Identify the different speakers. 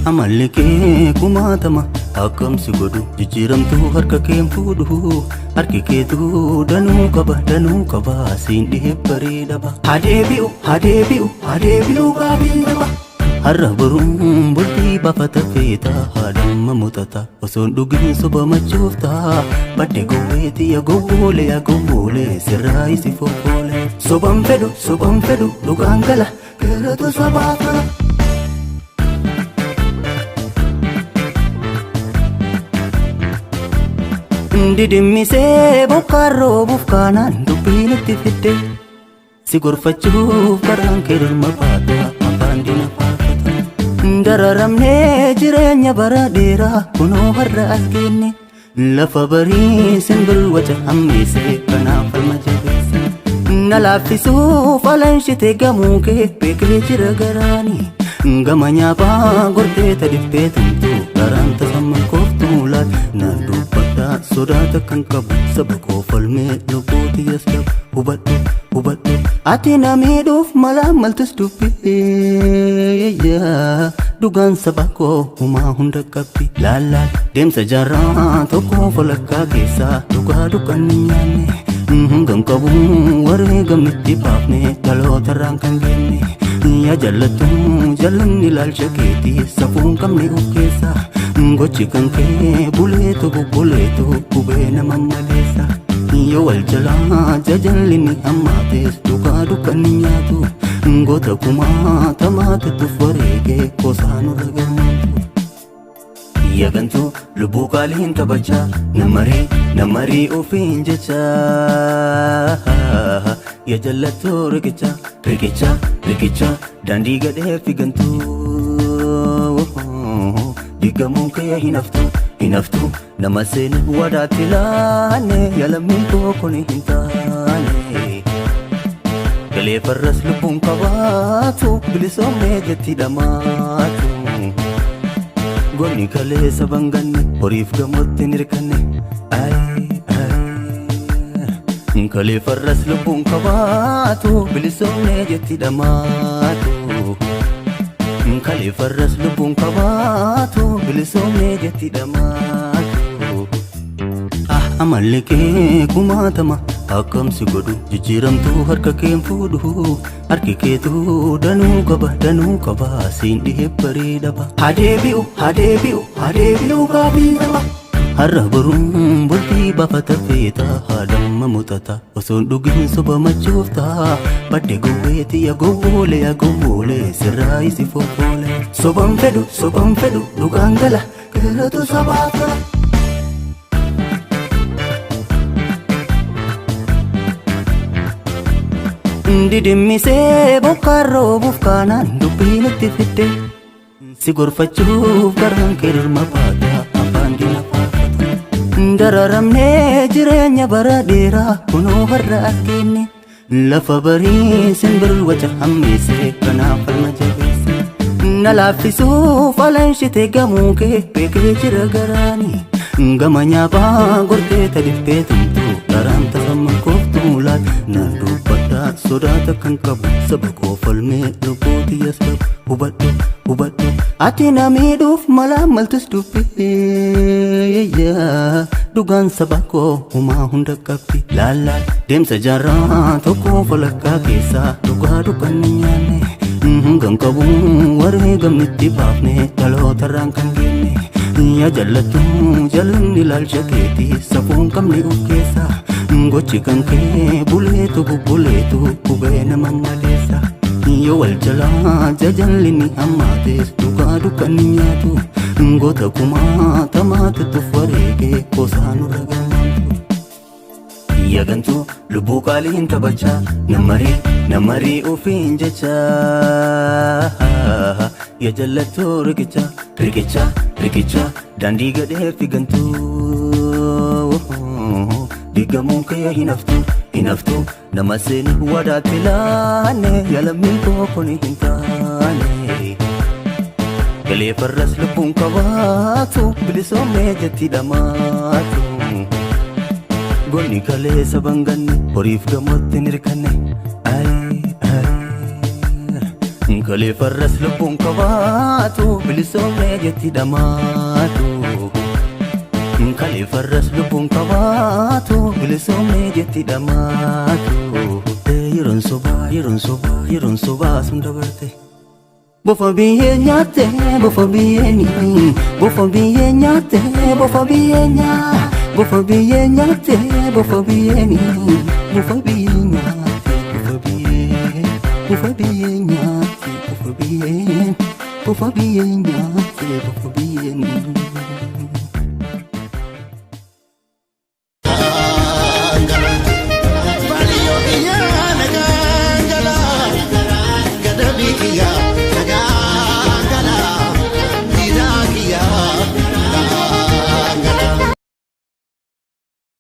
Speaker 1: amalli kee kumaatama akkam si godhu jijjiiramtuu harka kee fuudhu harki keetu danuu qaba siin dhiheebbaree dhaba hadeebi'u gaabii dhaba har'a baruun bultii baafata feeta haadhamma mutata osoon dhugin soba machoofta badde gowweetiya gowwoolee sirraa isi foffoole soban fedhu dhugaan gala keeratu sabaafala. Didimmisee bokkaan roobuuf kaanaan dubbiin itti fidde si gorfachuuf karaan kee dhimma baata afaan dina faarfata dararamnee jireenya bara dheeraa kunoo har'a as geenye lafa barii simbirwacha hammeessee kanaaf falma jabeesse na laaffisuuf alanshite gamuu kee beekee jira garaanii gama nyaaphaa gortee tadibbee tumtu garaan tasamman kooftuu laat naan dubbadhaa sodaata kan qabu saba koo falmee lubbuuti as qabu hubadhu ati na miidhuuf malaa maltus dubbee dhugaan saba koo humaa hunda qabdi laalaal deemsa jaarraa tokko falakkaa keessaa dhugaa dukkanni nyaanne gan qabu warree gamnitti baafne dhalootarraan kan geenne yaa jallanni ilaalcha keetii safuun qabne of keessaa gochi kan kee buleetu gubee nama maleessa yoo wal jalaa jajallinni hammaates dhugaa dukkanni nyaatu goota kumaa tamaatetuuf wareegee koosaanurra gammaatu yagantuu lubbuu qaaliin taphachaa namarii ofiin jechaa ya jallatoo riqichaa daandii gadhee figantuu digamuun kee hinaftu nama seene wadaatti laanne yalammiin tokko ni hin taane galee farras lubbuun qabaatu bilisoomnee jetti dhamaatu gonni kalee saban ganne horiif gamootti hin hirkanne kalee farras lubbuun qabaatu bilisoomnee jetti dhamaatu kalee farras lubbuun qabaatu bilisoomnee jetti dhamaatu amalli kee kumaatama akkam si godhu jijjiiramtuu harka kee fuudhu harki keetu danuu qaba siin dhiheebbaree dhaba hadeebi'u gaabii dhaba har'a baruun bultii baafata feeta haadhamma mutata osoon dhugin soba machoofta badde gowweetiya gowwoolee sirraa isi foffoole soban fedhu dhugaan gala keeratu sabaafala. Didimmisee bokkaan roobuuf kaanaan dubbiin itti fidde si gorfachuuf karaan kee dhimma baata afaan dina faarfata dararamnee jireenya bara dheeraa kunoo har'a as geenye lafa barii simbirwacha hammeessee kanaaf falma jabeesse na laaffisuuf alanshite gamuu kee beekee jira garaanii gama nyaaphaa gortee tadibbee tumtu garaan tasamman kooftuu laat naan dubbadhaa sodaata kan qabu saba koo falmee lubbuuti as qabu hubadhu ati na miidhuuf malaa maltus dubbee dhugaan saba koo humaa hunda qabdi laalaal deemsa jaarraa tokko falakkaa keessaa dhugaa dukkanni nyaanne gan qabu warree gamnitti baafne dhalootarraan kan geenne yaa jallanni ilaalcha keetii safuun qabne of keessaa gochi kan kee buleetu gubee nama maleessa yoo wal jalaa jajallinni hammaates dhugaa dukkanni nyaatu goota kumaa tamaatetuuf wareegee koosaanurra gammaatu yagantuu lubbuu qaaliin taphachaa namarii ofiin jechaa ya jallatoo riqichaa daandii gadhee figantuu digamuun kee hinaftu nama seene wadaatti laanne yalammiin tokko ni hin taane galee farras lubbuun qabaatu bilisoomnee jetti dhamaatu gonni kalee saban ganne horiif gamootti hin hirkanne Kalee farras lubbuun qabaatu bilisoomee jetti dhamaatu. Kalee farras lubbuun qabaatu bilisoomee jetti dhamaatu. Yeroon sobaa sun dabarte. Bofa biyyee nyaatte bofa biyyeeni bofa biyyee nyaatte bofa biyyeenya bofa biyyee nyaatte bofa biyyeeni bofa biyyee nyaatte bofa biyyee bofa biyyee nyaatte bofa biyyee bofa biyyee nyaatte bofa biyyeeni.